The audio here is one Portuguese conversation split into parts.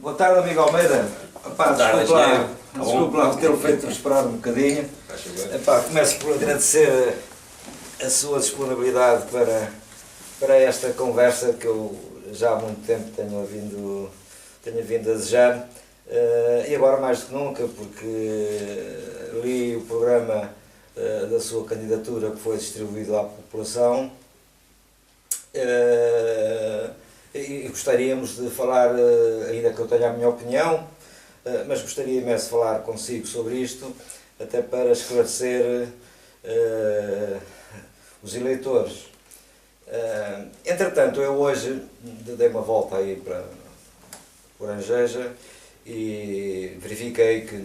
Boa tarde, amigo Almeida. Epá, desculpe lá por ter feito esperar um bocadinho. Epá, começo por agradecer a sua disponibilidade para esta conversa que eu já há muito tempo tenho vindo a desejar. E agora mais do que nunca, porque li o programa da sua candidatura que foi distribuído à população. E gostaríamos de falar, ainda que eu tenha a minha opinião, mas gostaria imenso de falar consigo sobre isto, até para esclarecer os eleitores. Entretanto, eu hoje dei uma volta aí por Angeja e verifiquei que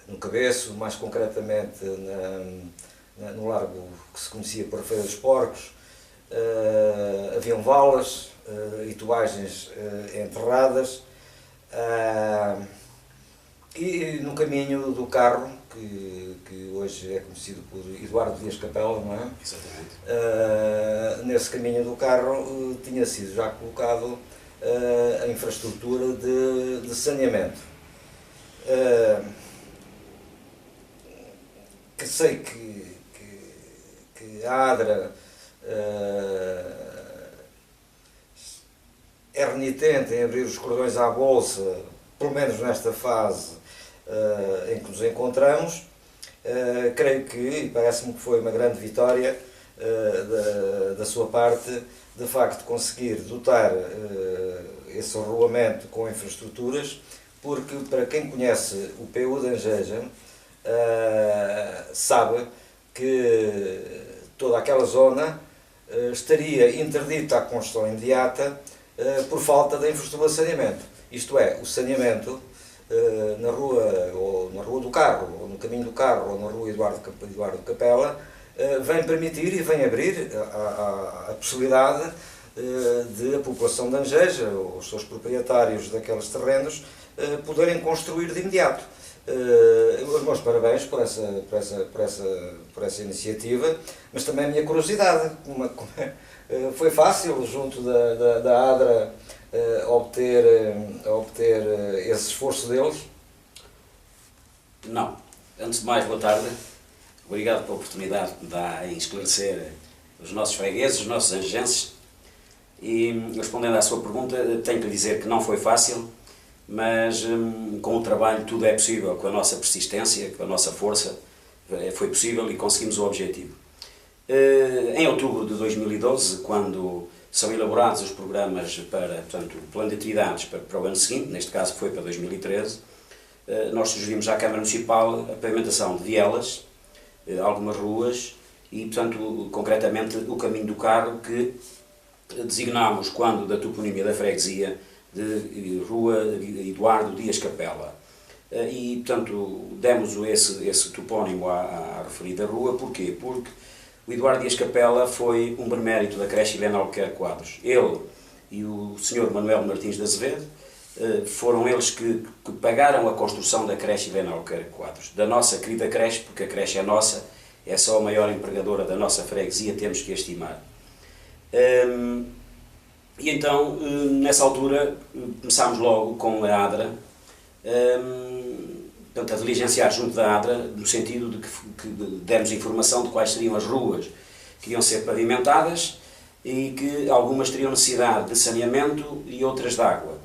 no Cabeço, mais concretamente no largo que se conhecia por Feira dos Porcos, haviam valas e tuagens enterradas, e no caminho do carro, que hoje é conhecido por Eduardo Dias Capela, não é? Exatamente. Nesse caminho do carro tinha sido já colocado a infraestrutura de saneamento. Que sei que a ADRA é renitente em abrir os cordões à bolsa, pelo menos nesta fase em que nos encontramos. Creio que, e parece-me que foi uma grande vitória da sua parte, de facto conseguir dotar esse arruamento com infraestruturas, porque para quem conhece o PU de Angeja, sabe que toda aquela zona estaria interdita à construção imediata por falta da infraestrutura de saneamento. Isto é, o saneamento na rua do Carro, ou no caminho do Carro, ou na rua Eduardo Capela, vem permitir e vem abrir a possibilidade de a população de Angeja, ou os seus proprietários daqueles terrenos, poderem construir de imediato. Os meus parabéns por essa iniciativa, mas também a minha curiosidade. Foi fácil, junto da ADRA, obter esse esforço deles? Não. Antes de mais, boa tarde. Obrigado pela oportunidade que me dá em esclarecer os nossos fregueses, os nossos angejenses. E, respondendo à sua pergunta, tenho que lhe dizer que não foi fácil, mas com o trabalho tudo é possível, com a nossa persistência, com a nossa força, foi possível e conseguimos o objetivo. Em outubro de 2012, quando são elaborados os programas portanto, o plano de atividades para o ano seguinte, neste caso foi para 2013, nós sugerimos à Câmara Municipal a pavimentação de vielas, algumas ruas e, portanto, concretamente o caminho do Carro, que designámos, quando da toponímia da freguesia, de Rua Eduardo Dias Capela. E, portanto, demos esse topónimo à referida rua. Porquê? Porque o Eduardo Dias Capela foi um benemérito da creche Helena Albuquerque Quadros. Ele e o Sr. Manuel Martins de Azevedo foram eles que pagaram a construção da creche Helena Albuquerque Quadros. Da nossa querida creche, porque a creche é nossa, é só a maior empregadora da nossa freguesia, temos que a estimar. E então, nessa altura, começámos logo com a ADRA, portanto, a diligenciar junto da ADRA, no sentido de que demos informação de quais seriam as ruas que iam ser pavimentadas e que algumas teriam necessidade de saneamento e outras de água.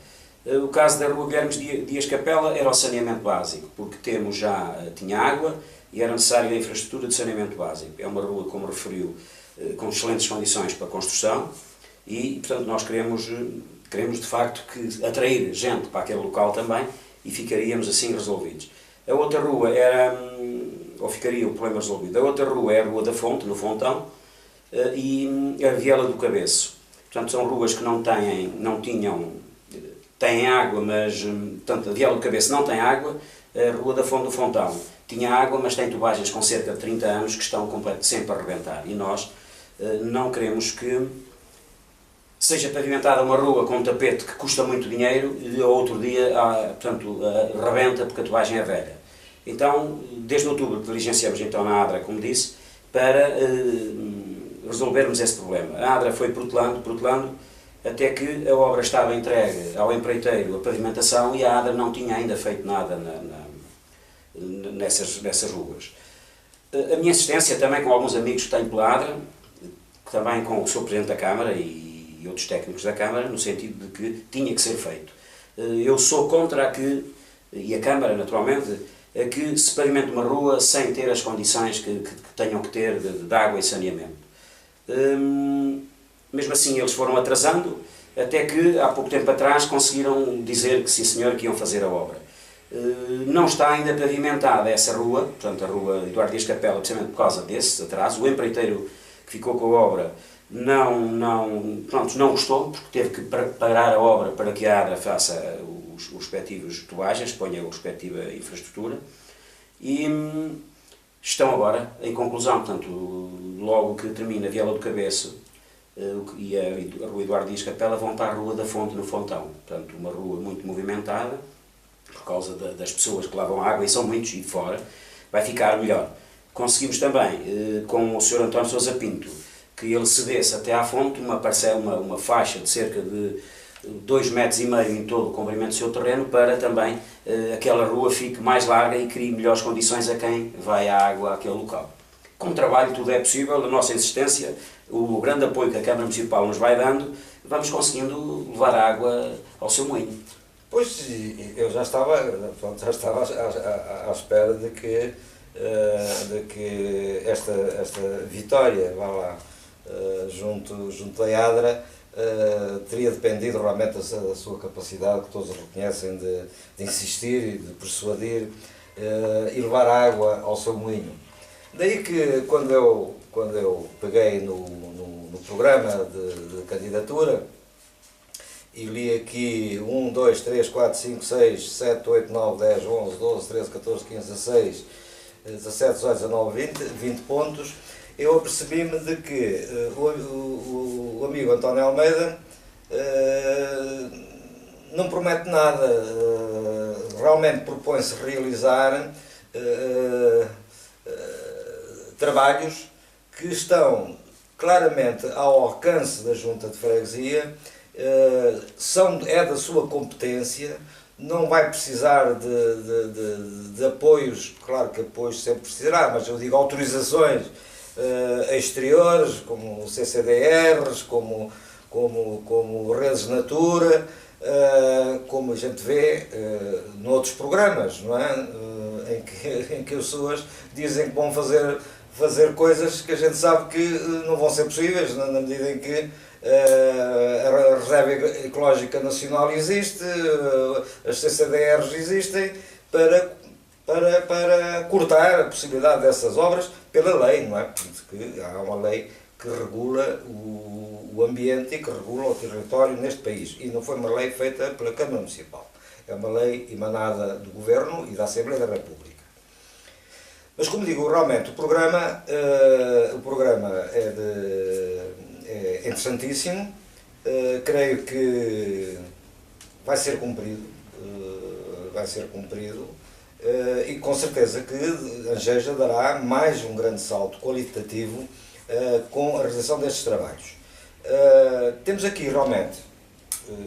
O caso da Rua Guilherme Dias Capela era o saneamento básico, porque tinha água e era necessária a infraestrutura de saneamento básico. É uma rua, como referiu, com excelentes condições para a construção. E, portanto, nós queremos de facto atrair gente para aquele local também e ficaríamos assim resolvidos. A outra rua ficaria o problema resolvido. A outra rua é a Rua da Fonte, no Fontão, e a Viela do Cabeço. Portanto, são ruas que têm água, mas, portanto, a Viela do Cabeço não tem água, a Rua da Fonte do Fontão tinha água, mas tem tubagens com cerca de 30 anos que estão sempre a arrebentar. E nós não queremos que seja pavimentada uma rua com um tapete que custa muito dinheiro e ao outro dia, portanto, rebenta porque a tubagem é velha. Então, desde outubro, diligenciamos então na ADRA, como disse, para resolvermos esse problema. A ADRA foi protelando, até que a obra estava entregue ao empreiteiro, a pavimentação, e a ADRA não tinha ainda feito nada nessas ruas. A minha insistência também com alguns amigos que tenho pela ADRA, também com o Sr. Presidente da Câmara e outros técnicos da Câmara, no sentido de que tinha que ser feito. Eu sou contra e a Câmara naturalmente, a que se pavimente uma rua sem ter as condições que tenham que ter de água e saneamento. Mesmo assim eles foram atrasando, até que há pouco tempo atrás conseguiram dizer que sim senhor, que iam fazer a obra. Não está ainda pavimentada essa rua, portanto a rua Eduardo Dias Capela, precisamente por causa desse atraso. O empreiteiro que ficou com a obra não gostou, porque teve que parar a obra para que a ADRA faça os respectivos tubagens, ponha a respectiva infraestrutura, e estão agora em conclusão, portanto, logo que termina a Viela do Cabeço e a rua Eduardo Dias Capela vão para a Rua da Fonte, no Fontão, portanto uma rua muito movimentada, por causa das pessoas que lá vão água, e são muitos, e de fora, vai ficar melhor. Conseguimos também, com o Sr. António Sousa Pinto, que ele cedesse até à fonte uma faixa de cerca de 2,5 metros em todo o comprimento do seu terreno, para também aquela rua fique mais larga e crie melhores condições a quem vai à água àquele local. Com trabalho tudo é possível, a nossa insistência, o grande apoio que a Câmara Municipal nos vai dando, vamos conseguindo levar a água ao seu moinho. Pois, eu já estava à espera de que esta vitória, vá lá, junto da ADRA, teria dependido realmente da sua capacidade, que todos reconhecem, de insistir e de persuadir e levar água ao seu moinho. Daí que quando eu peguei no programa de candidatura e li aqui 1, 2, 3, 4, 5, 6, 7, 8, 9, 10, 11, 12, 13, 14, 15, 16, 17, 18, 19, 20 pontos, eu apercebi-me de que o amigo António Almeida não promete nada, realmente propõe-se realizar trabalhos que estão claramente ao alcance da Junta de Freguesia, é da sua competência, não vai precisar de apoios, claro que apoios sempre precisará, mas eu digo autorizações exteriores, como CCDRs, como redes Natura, como a gente vê noutros programas, não é? Em que as pessoas dizem que vão fazer coisas que a gente sabe que não vão ser possíveis, na medida em que a Reserva Ecológica Nacional existe, as CCDRs existem, para cortar a possibilidade dessas obras pela lei, não é? Porque há uma lei que regula o ambiente e que regula o território neste país, e não foi uma lei feita pela Câmara Municipal, é uma lei emanada do Governo e da Assembleia da República. Mas, como digo, realmente o programa é interessantíssimo, creio que vai ser cumprido, e com certeza que Angeja dará mais um grande salto qualitativo com a realização destes trabalhos. Temos aqui realmente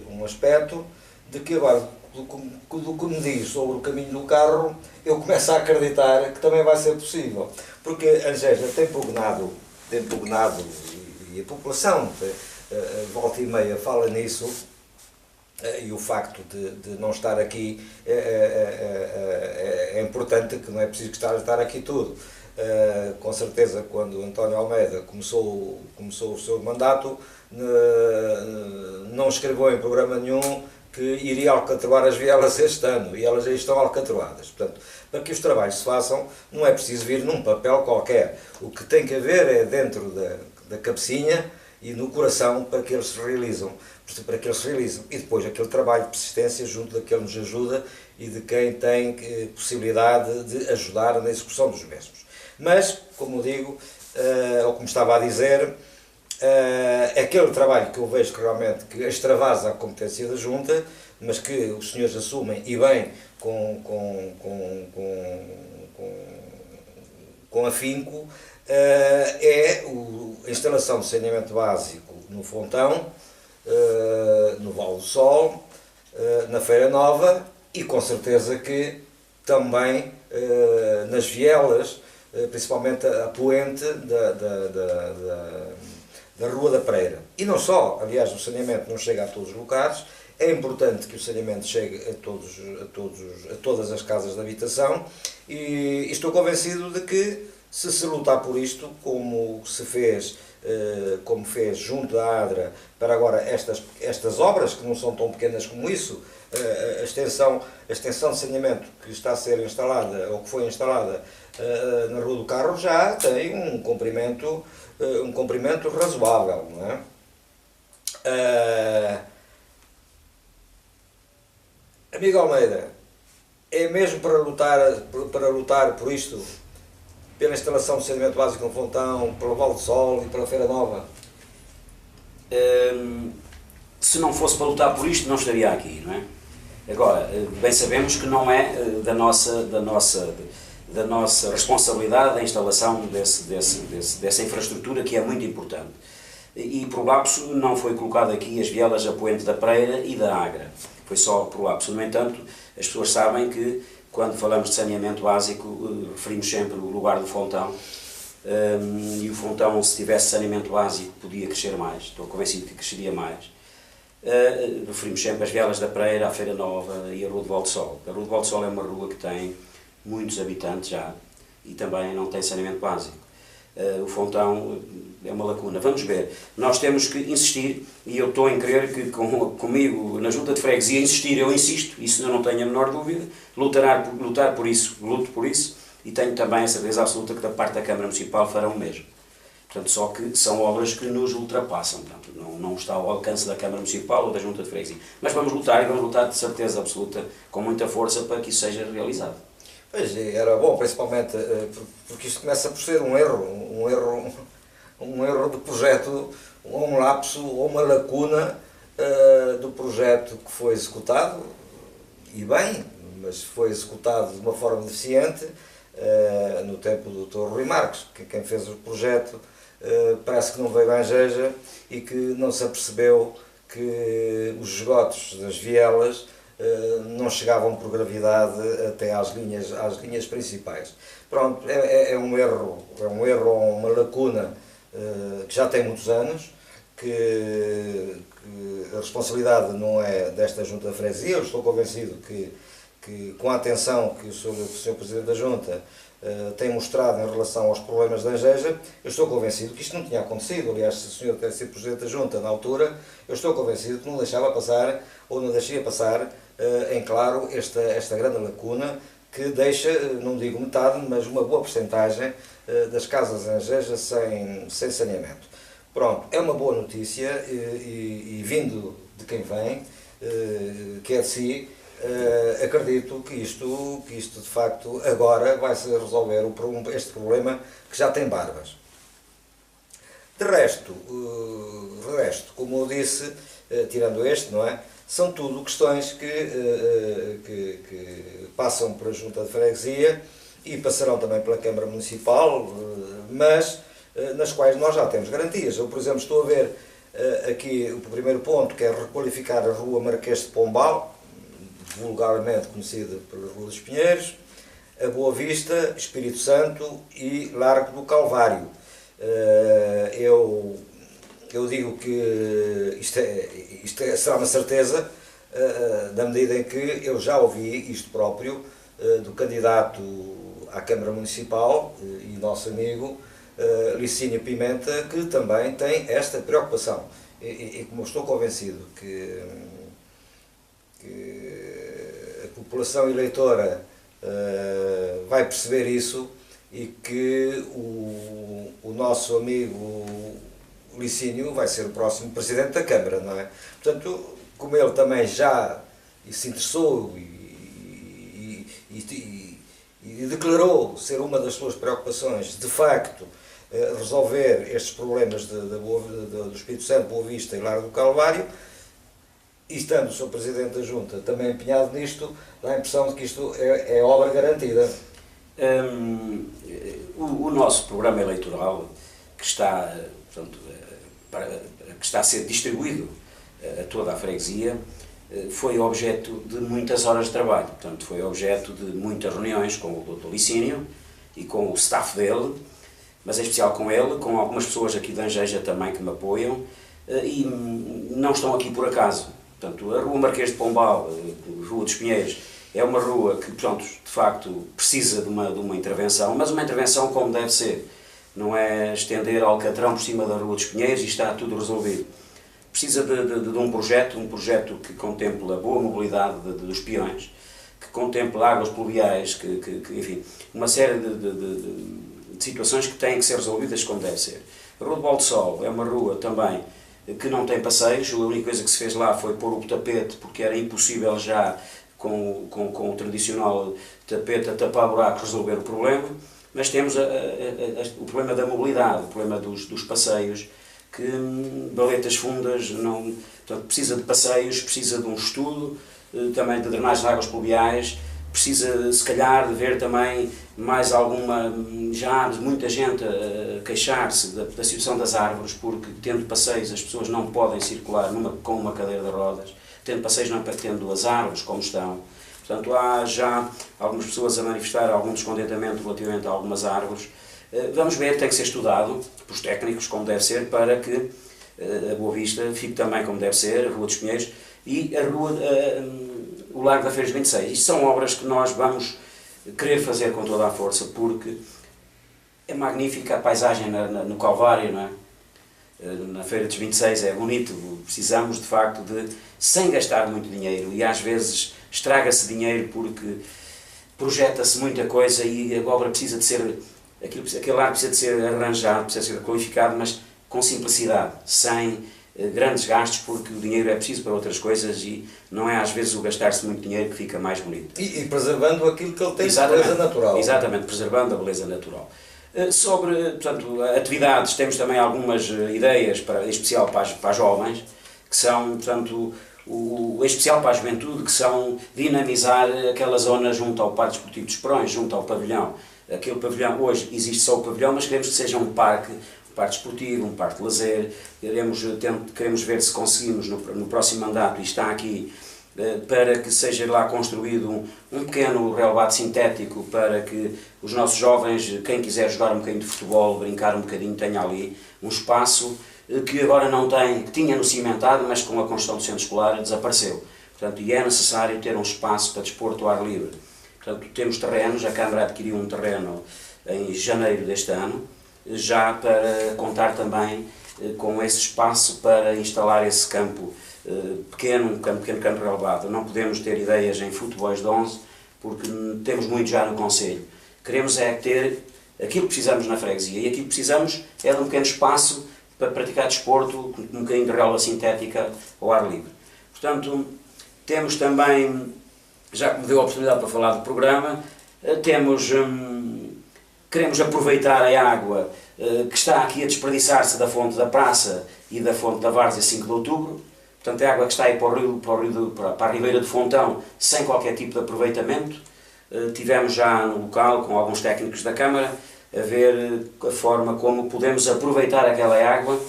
um aspecto de que agora, do que me diz sobre o caminho do carro, eu começo a acreditar que também vai ser possível, porque Angeja tem pugnado, e a população volta e meia fala nisso, e o facto de não estar aqui é importante, que não é preciso estar aqui tudo. Com certeza, quando António Almeida começou o seu mandato, não escreveu em programa nenhum que iria alcatroar as vielas este ano, e elas já estão alcatroadas. Portanto, para que os trabalhos se façam, não é preciso vir num papel qualquer. O que tem que haver é dentro da cabecinha e no coração para que eles se realizem. E depois aquele trabalho de persistência junto daquele que nos ajuda e de quem tem possibilidade de ajudar na execução dos mesmos. Mas, como digo, ou como estava a dizer, aquele trabalho que eu vejo que realmente que extravasa a competência da Junta, mas que os senhores assumem, e bem, com afinco, é a instalação de saneamento básico no Fontão, no Vale do Sol, na Feira Nova e com certeza que também nas vielas, principalmente a poente da Rua da Pereira. E não só, aliás, o saneamento não chega a todos os locais, é importante que o saneamento chegue a todas as casas de habitação e estou convencido de que se lutar por isto, como fez junto da ADRA para agora estas obras, que não são tão pequenas como isso, a extensão de saneamento que está a ser instalada, ou que foi instalada na Rua do Carro, já tem um comprimento razoável, não é? Amigo Almeida, é mesmo para lutar por isto, pela instalação de saneamento básico no Fontão, pelo Vale do Sol e pela Feira Nova? Se não fosse para lutar por isto, não estaria aqui, não é? Agora, bem sabemos que não é da nossa responsabilidade a instalação dessa infraestrutura, que é muito importante. E por lapso não foi colocado aqui as vielas a poente da Pereira e da Agra. Foi só por lapso. No entanto, as pessoas sabem que quando falamos de saneamento básico, referimos sempre o lugar do Fontão. E o Fontão, se tivesse saneamento básico, podia crescer mais. Estou convencido que cresceria mais. Referimos sempre as vielas da Pereira, a Feira Nova e a Rua do Vale do Sol. A Rua do Vale do Sol é uma rua que tem muitos habitantes já e também não tem saneamento básico. O Fontão é uma lacuna. Vamos ver. Nós temos que insistir, e eu estou em crer que comigo na Junta de Freguesia eu insisto, isso eu não tenho a menor dúvida, lutar por isso, luto por isso, e tenho também a certeza absoluta que da parte da Câmara Municipal farão o mesmo. Portanto, só que são obras que nos ultrapassam, portanto, não está ao alcance da Câmara Municipal ou da Junta de Freguesia. Mas vamos lutar, e vamos lutar de certeza absoluta, com muita força, para que isso seja realizado. Pois, era bom, principalmente porque isto começa por ser um erro de projeto, ou um lapso, ou uma lacuna do projeto que foi executado, e bem, mas foi executado de uma forma deficiente no tempo do Dr. Rui Marques, que quem fez o projeto parece que não veio à Angeja e que não se apercebeu que os esgotos das vielas não chegavam por gravidade até às linhas principais. Pronto, é um erro ou uma lacuna que já tem muitos anos, que a responsabilidade não é desta Junta de Freguesia. Eu estou convencido que com a atenção que o Sr. Presidente da Junta tem mostrado em relação aos problemas da Angeja, eu estou convencido que isto não tinha acontecido. Aliás, se o Sr. tivesse sido Presidente da Junta na altura, eu estou convencido que não deixava passar, ou não deixaria passar em claro esta grande lacuna que deixa, não digo metade, mas uma boa porcentagem das casas em Angeja sem saneamento. Pronto, é uma boa notícia e vindo de quem vem, que é de si, acredito que isto de facto agora vai-se resolver este problema que já tem barbas. De resto, como eu disse, tirando este, não é? São tudo questões que passam pela Junta de Freguesia e passarão também pela Câmara Municipal, mas nas quais nós já temos garantias. Eu, por exemplo, estou a ver aqui o primeiro ponto, que é requalificar a Rua Marquês de Pombal, vulgarmente conhecida pela Rua dos Pinheiros, a Boa Vista, Espírito Santo e Largo do Calvário. Eu digo que isto será uma certeza, na medida em que eu já ouvi isto próprio do candidato à Câmara Municipal e nosso amigo Licínio Pimenta, que também tem esta preocupação. E como estou convencido que a população eleitora vai perceber isso e que o nosso amigo Licínio vai ser o próximo Presidente da Câmara, não é? Portanto, como ele também já se interessou e declarou ser uma das suas preocupações, de facto, resolver estes problemas do Espírito Santo, Boa Vista e Largo do Calvário, e estando o Sr. Presidente da Junta também empenhado nisto, dá a impressão de que isto é obra garantida. O nosso programa eleitoral, que está a ser distribuído a toda a freguesia, foi objeto de muitas horas de trabalho. Portanto, foi objeto de muitas reuniões com o Dr. Licínio e com o staff dele, mas em especial com ele, com algumas pessoas aqui de Angeja também que me apoiam, e não estão aqui por acaso. Portanto, a Rua Marquês de Pombal, Rua dos Pinheiros, é uma rua que, pronto, de facto, precisa de uma intervenção, mas uma intervenção como deve ser. Não é estender alcatrão por cima da Rua dos Pinheiros e está tudo resolvido. Precisa de um projeto que contemple a boa mobilidade dos peões, que contemple águas pluviais, enfim, uma série de situações que têm que ser resolvidas como deve ser. A Rua do Balde-Sol é uma rua também que não tem passeios, a única coisa que se fez lá foi pôr o tapete, porque era impossível já, com o tradicional tapete a tapar buracos, resolver o problema, mas temos o problema da mobilidade, o problema dos passeios, que Baletas Fundas não, portanto, precisa de passeios, precisa de um estudo, também de drenagem de águas pluviais, precisa se calhar de ver também mais alguma, já de muita gente a queixar-se da situação das árvores, porque tendo passeios as pessoas não podem circular com uma cadeira de rodas, tendo passeios não tendo as árvores como estão. Portanto, há já algumas pessoas a manifestar algum descontentamento relativamente a algumas árvores. Vamos ver, tem que ser estudado pelos técnicos como deve ser, para que a Boa Vista fique também como deve ser, a Rua dos Pinheiros e o Largo da Feira dos 26. Isto são obras que nós vamos querer fazer com toda a força, porque é magnífica a paisagem no Calvário, não é? Na Feira dos 26 é bonito, precisamos de facto sem gastar muito dinheiro, e às vezes estraga-se dinheiro porque projeta-se muita coisa e a obra precisa de ser, aquele largo precisa de ser arranjado, precisa de ser qualificado, mas com simplicidade, sem grandes gastos, porque o dinheiro é preciso para outras coisas e não é às vezes o gastar-se muito dinheiro que fica mais bonito. E preservando aquilo que ele tem de beleza natural. Exatamente, preservando a beleza natural. Sobre, portanto, atividades, temos também algumas ideias, em especial para as jovens, que são, portanto, em especial para a juventude, que são dinamizar aquela zona junto ao Parque Desportivo dos Perões, junto ao pavilhão. Aquele pavilhão, hoje existe só o pavilhão, mas queremos que seja um parque desportivo, um parque de lazer. Queremos ver se conseguimos no próximo mandato, e está aqui, para que seja lá construído um pequeno relevado sintético para que os nossos jovens, quem quiser jogar um bocadinho de futebol, brincar um bocadinho, tenha ali um espaço que agora não tem, que tinha no cimentado, mas com a construção do centro escolar desapareceu. Portanto, e é necessário ter um espaço para desporto ao ar livre. Portanto, temos terrenos, a Câmara adquiriu um terreno em janeiro deste ano, já para contar também com esse espaço para instalar esse campo pequeno campo relevado. Não podemos ter ideias em futebols de 11, porque temos muito já no Conselho. Queremos é ter aquilo que precisamos na freguesia, e aquilo que precisamos é de um pequeno espaço para praticar desporto, um bocadinho de relva sintética ao ar livre. Portanto, temos também, já que me deu a oportunidade para falar do programa, queremos aproveitar a água que está aqui a desperdiçar-se da fonte da Praça e da fonte da Várzea 5 de Outubro. Portanto, a água que está aí para a Ribeira de Fontão, sem qualquer tipo de aproveitamento. Tivemos já no local, com alguns técnicos da Câmara, a ver a forma como podemos aproveitar aquela água,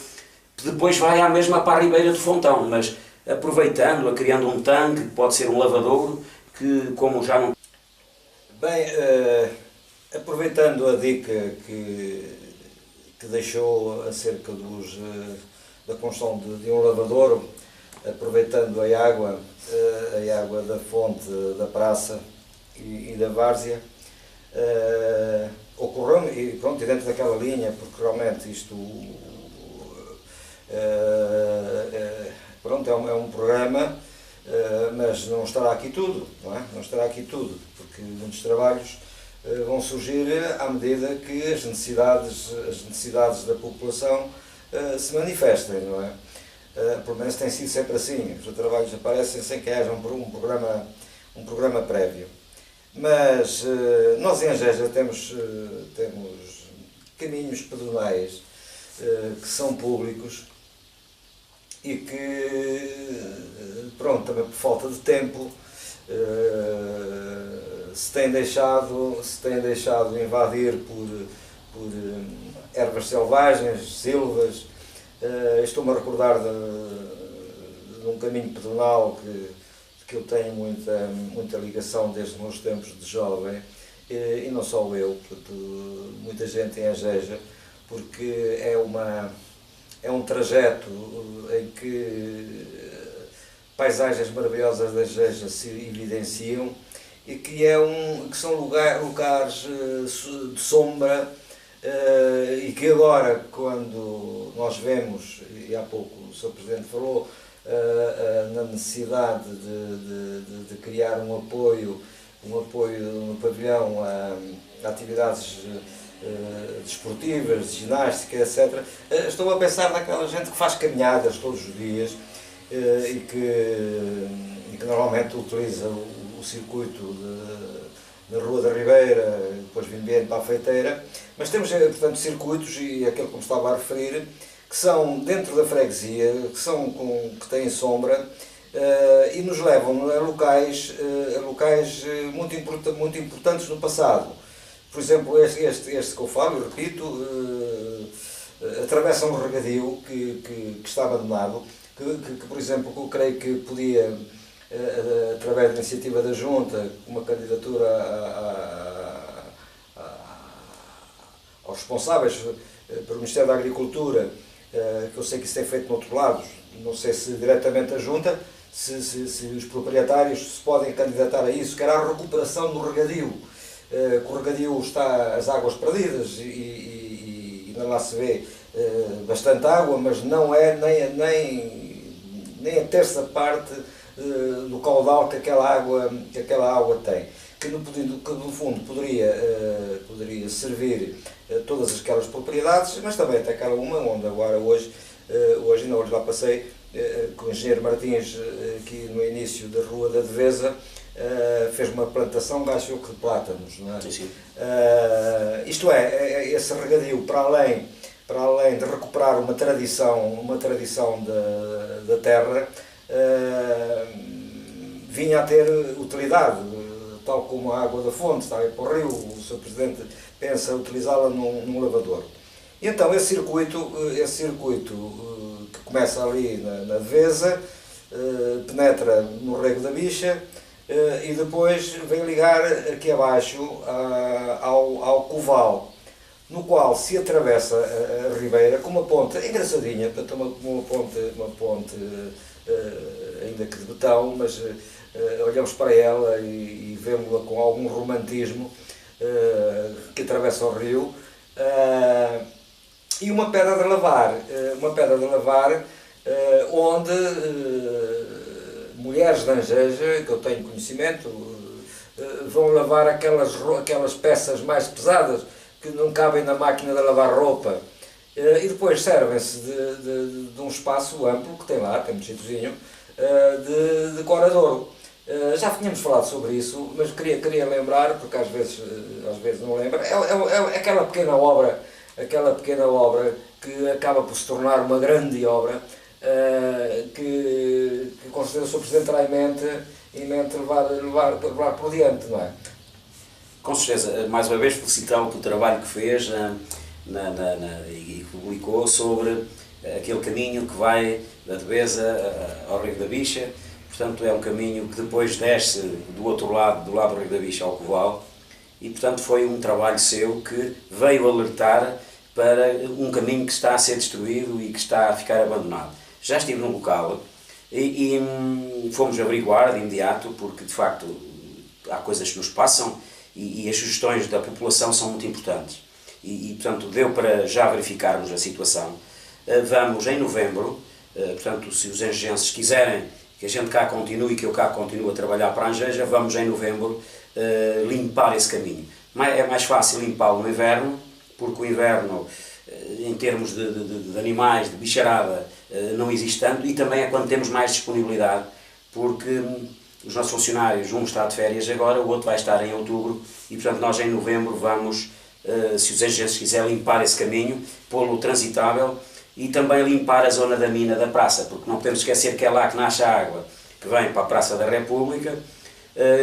que depois vai à mesma para a Ribeira de Fontão, mas aproveitando-a, criando um tanque, que pode ser um lavadouro, que como já não... Bem, aproveitando a dica que deixou acerca da construção de um lavadouro, aproveitando a água da fonte da Praça e da Várzea, ocorreu, e pronto, dentro daquela linha, porque realmente isto pronto, é um programa, mas não estará aqui tudo, não é? Não estará aqui tudo, porque muitos trabalhos vão surgir à medida que as necessidades da população se manifestem, não é? Pelo menos tem sido sempre assim, os trabalhos aparecem sem que haja um programa prévio. Mas nós em Angeja temos caminhos pedonais que são públicos e que, pronto, também por falta de tempo, se tem deixado invadir por ervas selvagens, silvas. Estou-me a recordar num caminho pedonal que eu tenho muita ligação desde os meus tempos de jovem, e não só eu, portanto, muita gente em Ageja, porque é um trajeto em que paisagens maravilhosas da Ageja se evidenciam e que são lugares de sombra, e que agora, quando nós vemos, e há pouco o Sr. Presidente falou, na necessidade de criar um apoio no pavilhão a atividades desportivas, de ginástica, etc. Estou a pensar naquela gente que faz caminhadas todos os dias e que normalmente utiliza o circuito da Rua da Ribeira, depois vindo para a Feiteira, mas temos, portanto, circuitos, e aquele que me estava a referir, que são dentro da freguesia, que têm sombra, e nos levam a locais muito importantes no passado. Por exemplo, este que eu falo, eu repito, atravessa um regadio que está abandonado, que, por exemplo, eu creio que podia, através da iniciativa da Junta, uma candidatura aos responsáveis pelo Ministério da Agricultura, que eu sei que isso tem feito noutros lados, não sei se diretamente a Junta, se os proprietários se podem candidatar a isso, que era a recuperação do regadio, que o regadio está as águas perdidas e lá se vê bastante água, mas não é nem a terça parte do caudal que aquela água tem, que no fundo poderia servir todas aquelas propriedades, mas também até aquela onde agora hoje ainda hoje lá passei com o engenheiro Martins, aqui no início da Rua da Devesa, fez uma plantação, acho que de plátanos, não é? Sim. Isto esse regadio, para além de recuperar uma tradição da terra, vinha a ter utilidade, tal como a água da fonte está aí para o rio, o Sr. Presidente pensa utilizá-la num lavador. E então esse circuito que começa ali na Devesa, penetra no Rego da Bicha, e depois vem ligar aqui abaixo ao Coval, no qual se atravessa a Ribeira com uma ponte engraçadinha, portanto, uma ponte ainda que de betão, mas olhamos para ela e vemos-la com algum romantismo, que atravessa o rio, e uma pedra de lavar, onde mulheres de Angeja, que eu tenho conhecimento, vão lavar aquelas peças mais pesadas que não cabem na máquina de lavar roupa, e depois servem-se de um espaço amplo que tem lá, tem um sítiozinho, de coradouro. Já tínhamos falado sobre isso, mas queria lembrar, porque às vezes não lembro, é aquela pequena obra que acaba por se tornar uma grande obra, que com certeza o Sr. Presidente terá em mente levar por diante, não é? Com certeza, mais uma vez felicitá-lo pelo trabalho que fez e publicou sobre aquele caminho que vai da Devesa ao Rego da Bicha. Portanto, é um caminho que depois desce do outro lado, do lado do Rego da Bicha ao Coval, e portanto foi um trabalho seu que veio alertar para um caminho que está a ser destruído e que está a ficar abandonado. Já estive no local e fomos averiguar de imediato, porque de facto há coisas que nos passam e as sugestões da população são muito importantes. E portanto deu para já verificarmos a situação. Vamos em novembro, portanto se os angejenses quiserem que a gente cá continue, que eu cá continuo a trabalhar para a Angeja, vamos em novembro limpar esse caminho. É mais fácil limpá-lo no inverno, porque o inverno, em termos de animais, de bicharada, não existe tanto, e também é quando temos mais disponibilidade, porque os nossos funcionários, um está de férias agora, o outro vai estar em outubro, e portanto nós em novembro vamos, se os agentes quiserem, limpar esse caminho, pô-lo transitável, e também limpar a zona da mina da praça, porque não podemos esquecer que é lá que nasce a água, que vem para a Praça da República,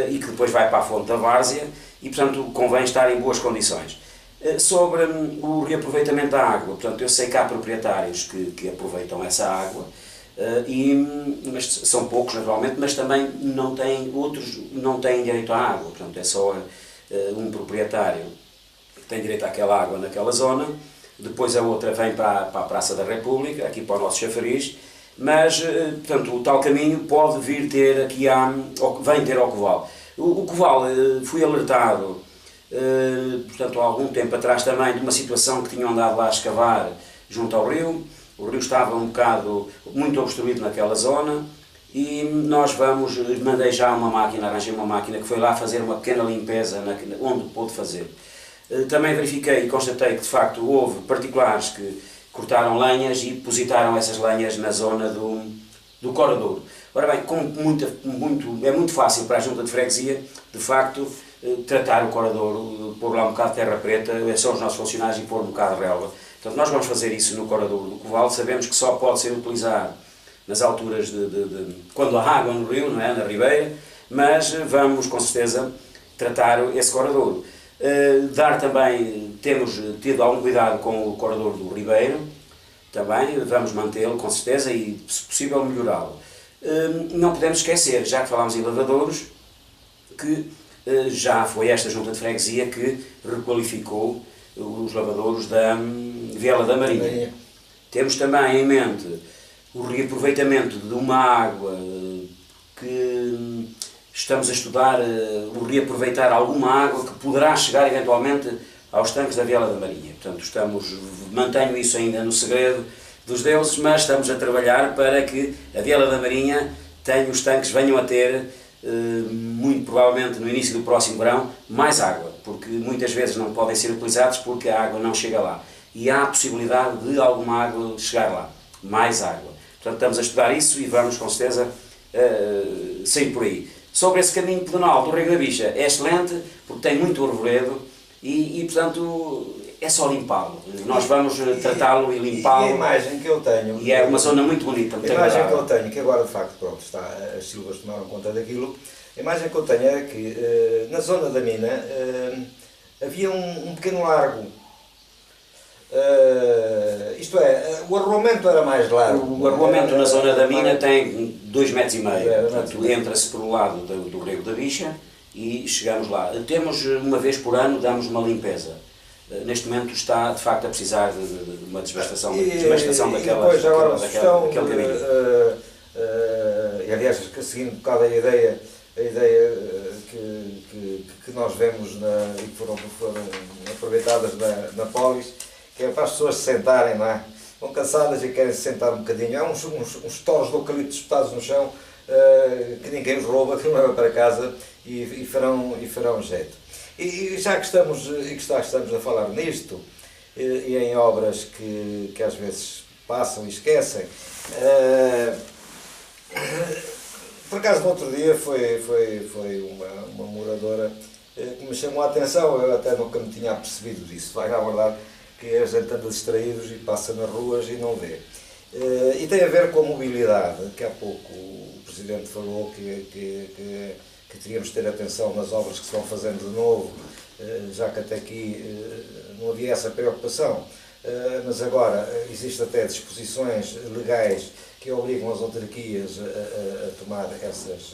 e que depois vai para a Fonte da Várzea, e portanto convém estar em boas condições. Sobre o reaproveitamento da água, portanto eu sei que há proprietários que aproveitam essa água, Mas são poucos naturalmente, mas também outros não têm direito à água, portanto é só um proprietário que tem direito àquela água naquela zona, depois a outra vem para a Praça da República, aqui para o nosso chafariz, mas, portanto, o tal caminho pode vir ter aqui vem ter ao Coval. O Coval, fui alertado, portanto, há algum tempo atrás também, de uma situação que tinham andado lá a escavar junto ao rio. O rio estava um bocado, muito obstruído naquela zona, e mandei já uma máquina, arranjei uma máquina que foi lá fazer uma pequena limpeza onde pôde fazer. Também verifiquei e constatei que de facto houve particulares que cortaram lenhas e depositaram essas lenhas na zona do Coradouro. Ora bem, é muito fácil para a Junta de Freguesia, de facto, tratar o Coradouro, pôr lá um bocado de terra preta, são os nossos funcionários, e pôr um bocado de relva. Portanto, nós vamos fazer isso no Coradouro do Coval. Sabemos que só pode ser utilizado nas alturas quando há água no rio, não é? Na ribeira, mas vamos com certeza tratar esse Coradouro. Temos tido algum cuidado com o Coradouro do Ribeiro, também vamos mantê-lo com certeza e, se possível, melhorá-lo. Não podemos esquecer, já que falámos em lavadouros, que já foi esta Junta de Freguesia que requalificou os lavadouros da Viela da Marinha. Temos também em mente o reaproveitamento de uma água que estamos a estudar, o reaproveitar alguma água que poderá chegar eventualmente aos tanques da Viela da Marinha. Portanto, mantenho isso ainda no segredo dos deuses, mas estamos a trabalhar para que a Viela da Marinha os tanques venham a ter, muito provavelmente no início do próximo verão, mais água, porque muitas vezes não podem ser utilizados porque a água não chega lá. E há a possibilidade de alguma água chegar lá, mais água. Portanto, estamos a estudar isso e vamos com certeza sair por aí. Sobre esse caminho pedonal do Rego da Bicha, é excelente, porque tem muito arvoredo e portanto, é só limpá-lo. Nós vamos tratá-lo e limpá-lo. E a imagem que eu tenho... E é uma zona muito bonita, muito agradável. A imagem agradável. que eu tenho, que agora de facto, as silvas tomaram conta daquilo, a imagem que eu tenho é que na zona da mina havia um pequeno largo. Isto é, o arruamento era mais largo. O arruamento na zona da mina tem 2,5 metros. Portanto, entra-se por um lado do Rego da Bicha e chegamos lá. Temos, uma vez por ano, damos uma limpeza. Neste momento está, de facto, a precisar de uma desbastação daquele caminho. E aliás, seguindo um bocado a ideia que nós vemos e que foram aproveitadas na Polis, que é para as pessoas se sentarem, não é? Estão cansadas e querem se sentar um bocadinho. Há uns toros de eucalipto espetados no chão que ninguém os rouba, que não leva para casa e farão jeito. E já que estamos a falar nisto, e em obras que às vezes passam e esquecem, por acaso no outro dia foi uma moradora que me chamou a atenção, eu até nunca me tinha percebido disso, vai na verdade que a gente anda distraídos e passa nas ruas e não vê. E tem a ver com a mobilidade, que há pouco o Presidente falou que teríamos de ter atenção nas obras que se vão fazendo de novo, já que até aqui não havia essa preocupação, mas agora existem até disposições legais que obrigam as autarquias a tomar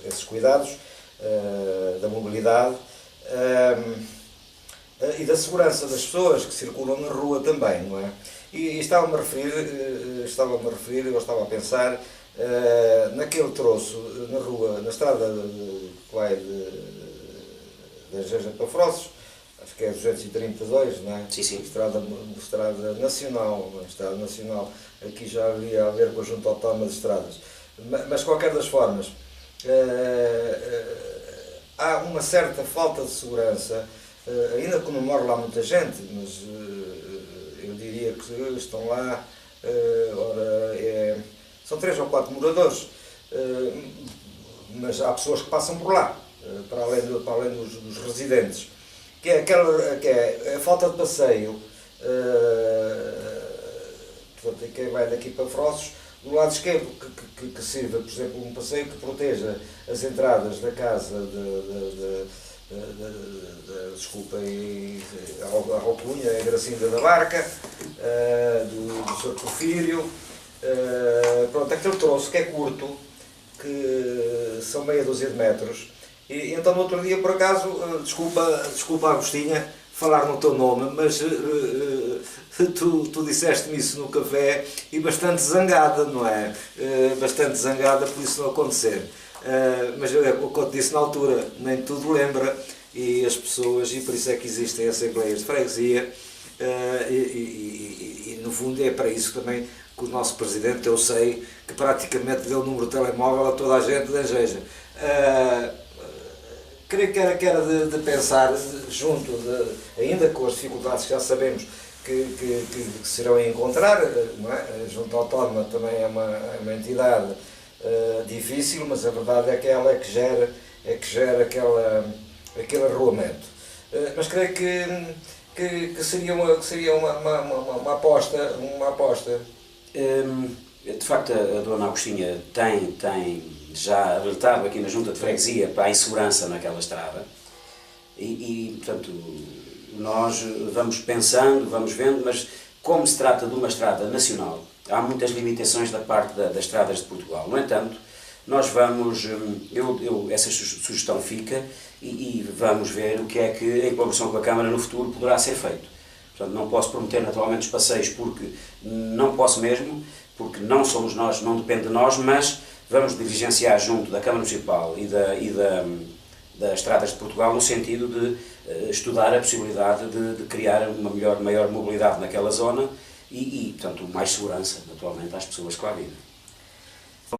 esses cuidados da mobilidade e da segurança das pessoas que circulam na rua também, não é? E estava-me a referir, eu estava a pensar naquele troço na rua, na estrada que vai da Geja para Frossos, acho que é 232, não é? Sim, sim. Estrada nacional, aqui já havia a ver com a Junta Autónoma de Estradas. Mas, de qualquer das formas, há uma certa falta de segurança, ainda que não mora lá muita gente, mas eu diria que estão lá, são 3 ou 4 moradores, mas há pessoas que passam por lá, para além dos residentes, que é a falta de passeio, portanto, quem vai daqui para Frossos, do lado esquerdo, que sirva, por exemplo, um passeio que proteja as entradas da casa desculpem, a Alcunha, a Gracinda da Barca, do Sr. Porfírio, Pronto, aquele troço que é curto, que são meia dúzia de metros, e então no outro dia, por acaso, desculpa Agostinha, falar no teu nome, mas tu disseste-me isso no café e bastante zangada, não é? Bastante zangada por isso não acontecer. Mas o que eu te disse na altura, nem tudo lembra, e as pessoas, e por isso é que existem assembleias de freguesia, e no fundo é para isso também que o nosso Presidente, eu sei, que praticamente deu o número de telemóvel a toda a gente da Angeja. Creio que era de pensar, ainda com as dificuldades que já sabemos que se irão encontrar, não é? A Junta Autónoma também é uma entidade difícil, mas a verdade é que ela é que gera aquele arruamento. Mas creio que seria uma aposta. De facto, a Dona Agostinha tem já alertado aqui na Junta de Freguesia para a insegurança naquela estrada portanto, nós vamos pensando, vamos vendo, mas como se trata de uma estrada nacional, há muitas limitações da parte das estradas de Portugal. No entanto, nós vamos, essa sugestão fica e vamos ver o que é que, em colaboração com a Câmara, no futuro poderá ser feito. Portanto, não posso prometer naturalmente os passeios, porque não posso mesmo, porque não somos nós, não depende de nós, mas vamos diligenciar junto da Câmara Municipal e das Estradas de Portugal no sentido de estudar a possibilidade de criar uma maior mobilidade naquela zona e portanto, mais segurança, naturalmente, às pessoas que lá vivem.